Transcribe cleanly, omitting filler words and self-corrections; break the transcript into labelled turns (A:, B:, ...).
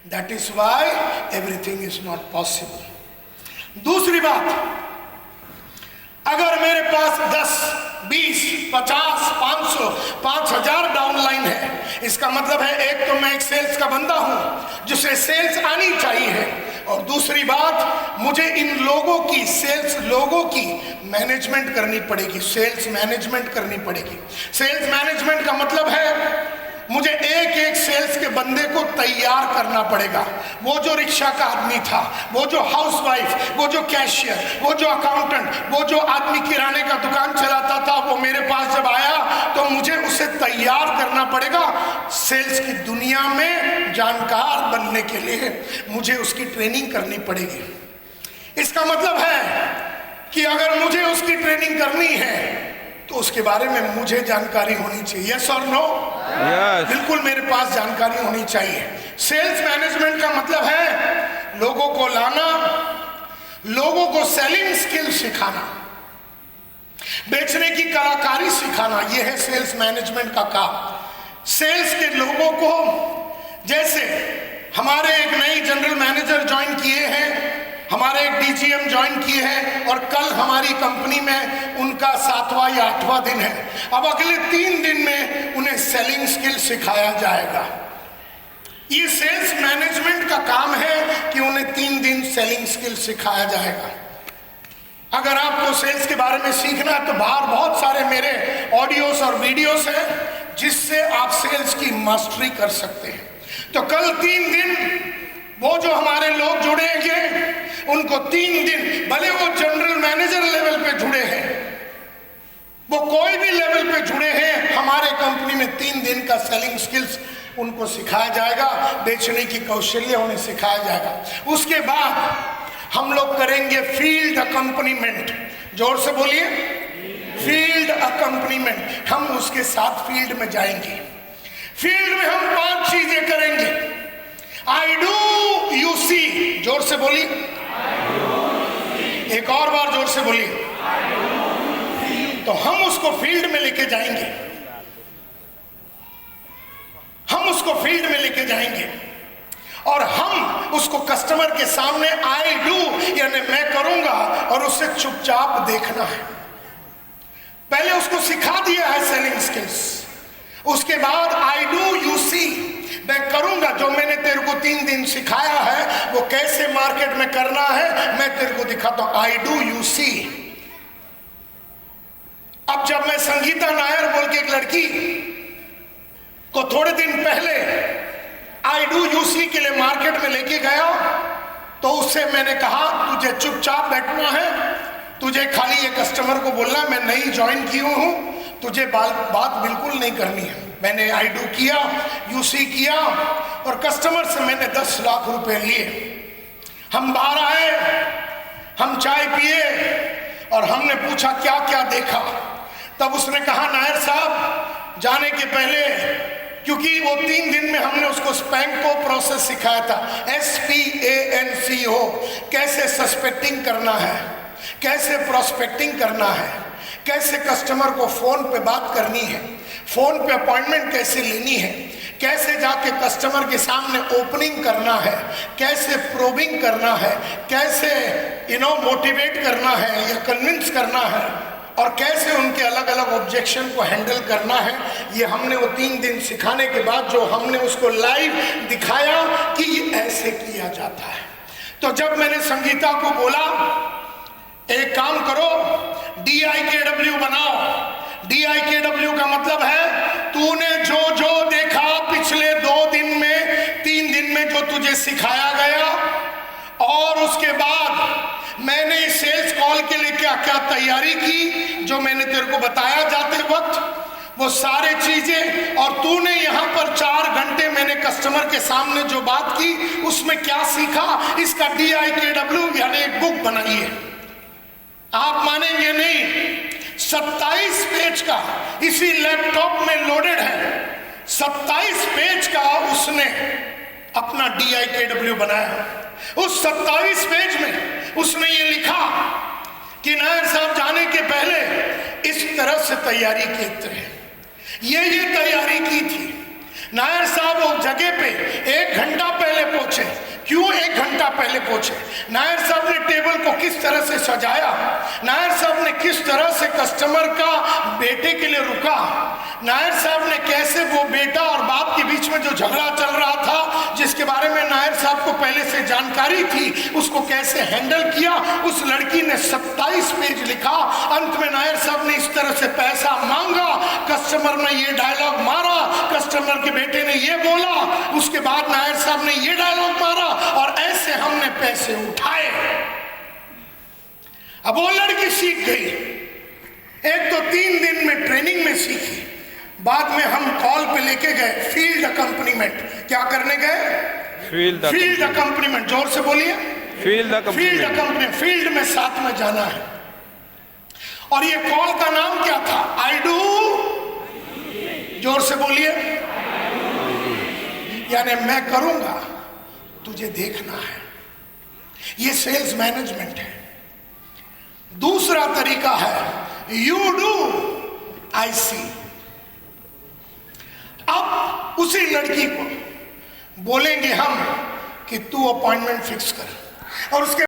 A: That is why everything is not possible. दूसरी बात, अगर मेरे पास 10, 20, 50, 500, 5000 डाउनलाइन है, इसका मतलब है एक तो मैं एक सेल्स का बंदा हूं जिसे सेल्स आनी चाहिए, और दूसरी बात मुझे इन लोगों की, सेल्स लोगों की मैनेजमेंट करनी पड़ेगी, सेल्स मैनेजमेंट करनी पड़ेगी। सेल्स मैनेजमेंट का मतलब है मुझे एक एक सेल्स के बंदे को तैयार करना पड़ेगा। वो जो रिक्शा का आदमी था, वो जो हाउसवाइफ, वो जो कैशियर, वो जो अकाउंटेंट, वो जो आदमी किराने का दुकान चलाता था, वो मेरे पास जब आया तो मुझे उसे तैयार करना पड़ेगा सेल्स की दुनिया में जानकार बनने के लिए। मुझे उसकी ट्रेनिंग करनी पड़ेगी। इसका मतलब है कि अगर मुझे उसकी ट्रेनिंग करनी है तो उसके बारे में मुझे जानकारी होनी चाहिए। यस और नो?
B: Yes.
A: बिल्कुल मेरे पास जानकारी होनी चाहिए। सेल्स मैनेजमेंट का मतलब है लोगों को लाना, लोगों को सेलिंग स्किल सिखाना, बेचने की कलाकारी सिखाना, यह है सेल्स मैनेजमेंट का काम। सेल्स के लोगों को, जैसे हमारे एक नई जनरल मैनेजर ज्वाइन किए हैं, हमारे एक डीजीएम ज्वाइन किए हैं, और कल हमारी कंपनी में उनका 7वां या 8वां दिन है। अब अगले 3 दिन में उन्हें सेलिंग स्किल सिखाया जाएगा। ये सेल्स मैनेजमेंट का काम है कि उन्हें 3 दिन सेलिंग स्किल सिखाया जाएगा। अगर आपको सेल्स के बारे में सीखना है तो बाहर बहुत सारे मेरे ऑडियोस और वीडियोस हैं जिससे आप सेल्स की मास्टरी कर सकते हैं। तो कल 3 दिन वो जो हमारे लोग जुड़ेंगे उनको 3 दिन, भले वो जनरल मैनेजर लेवल पे जुड़े हैं, वो कोई भी लेवल पे जुड़े हैं, हमारे कंपनी में 3 दिन का सेलिंग स्किल्स उनको सिखाया जाएगा, बेचने की कौशल्य उन्हें सिखाया जाएगा। उसके बाद हम लोग करेंगे फील्ड अकम्पनीमेंट। जोर से बोलिए, फील्ड अकम्पनीमेंट। हम उसके साथ फील्ड में जाएंगे। फील्ड में हम 5 चीजें करेंगे। I do, you see. जोर से बोलिए, एक और बार जोर से बोलिए। तो हम उसको फील्ड में लेके जाएंगे, हम उसको फील्ड में लेके जाएंगे और हम उसको कस्टमर के सामने आई डू यानी मैं करूंगा और उसे चुपचाप देखना है। पहले उसको सिखा दिया है सेलिंग स्किल्स, उसके बाद आई डू यू सी, मैं करूंगा जो मैंने तेरे को 3 दिन सिखाया है वो कैसे मार्केट में करना है मैं तेरे को दिखाता हूं। I do you see. अब जब मैं संगीता नायर बोल के एक लड़की को थोड़े दिन पहले आई डू यू सी के लिए मार्केट में लेके गया तो उससे मैंने कहा तुझे चुपचाप बैठना है, तुझे खाली ये कस्टमर को बोलना मैं नई ज्वाइन की हूं, तुझे बात बिल्कुल नहीं करनी है। मैंने आई डू किया, यूसी किया और कस्टमर से मैंने 10 लाख रुपए लिए। हम बाहर आए, हम चाय पिए और हमने पूछा क्या क्या देखा। तब उसने कहा नायर साहब जाने के पहले, क्योंकि वो 3 दिन में हमने उसको स्पैंको प्रोसेस सिखाया था, SPANCO, कैसे सस्पेक्टिंग करना है, कैसे प्रोस्पेक्टिंग करना है, कैसे कस्टमर को फोन पे बात करनी है, फोन पे अपॉइंटमेंट कैसे लेनी है, कैसे जाके कस्टमर के सामने ओपनिंग करना है, कैसे प्रोबिंग करना है, कैसे मोटिवेट करना है या कन्विंस करना है और कैसे उनके अलग अलग ऑब्जेक्शन को हैंडल करना है। ये हमने वो 3 दिन सिखाने के बाद जो हमने उसको लाइव दिखाया कि ये ऐसे किया जाता है। तो जब मैंने संगीता को बोला एक काम करो DIKW बनाओ, DIKW का मतलब है तूने जो जो देखा पिछले 2 दिन में, 3 दिन में जो तुझे सिखाया गया और उसके बाद मैंने इस सेल्स कॉल के लिए क्या क्या तैयारी की जो मैंने तेरे को बताया जाते वक्त, वो सारे चीजें, और तूने यहाँ पर 4 घंटे मैंने कस्टमर के सामने जो बात की उसमें क्या सीखा, इसका DIKW यानी एक बुक बनाई है। आप मानेंगे नहीं, 27 पेज का इसी लैपटॉप में लोडेड है, 27 पेज का उसने अपना DIKW बनाया। उस 27 पेज में उसने ये लिखा कि नायर साहब जाने के पहले इस तरह से तैयारी की थी, ये तैयारी की थी। नायर साहब उस जगह पे 1 घंटा पहले पहुंचे पूछे, नायर साहब ने टेबल को किस तरह से सजाया, नायर साहब ने किस तरह से कस्टमर का बेटे के लिए रुका, नायर साहब ने कैसे वो बेटा और बाप के बीच में जो झगड़ा चल रहा था जिसके बारे में नायर साहब को पहले से जानकारी थी, उसको कैसे हैंडल किया। उस लड़की ने 27 पेज लिखा, अंत में नायर साहब ने इस तरह से पैसा मांगा, कस्टमर ने ये डायलॉग मारा, कस्टमर के बेटे ने ये बोला, उसके बाद नायर साहब ने ये डायलॉग मारा और ऐसे हमने पैसे उठाए। अब वो लड़की सीख गई, एक तो 3 दिन में ट्रेनिंग में सीखी, बाद में हम कॉल पे लेके गए फील्ड अकम्पनीमेंट। क्या करने गए? Field accompaniment. जोर से बोलिए, फील्ड अकम्पनीमेंट। फील्ड में साथ में जाना है। और ये कॉल का नाम क्या था? आई डू, जोर से बोलिए, यानी मैं करूंगा, तुझे देखना है। ये सेल्स मैनेजमेंट है। दूसरा तरीका है यू डू आई सी। अब उसी लड़की को बोलेंगे हम कि तू अपॉइंटमेंट फिक्स कर, और उसके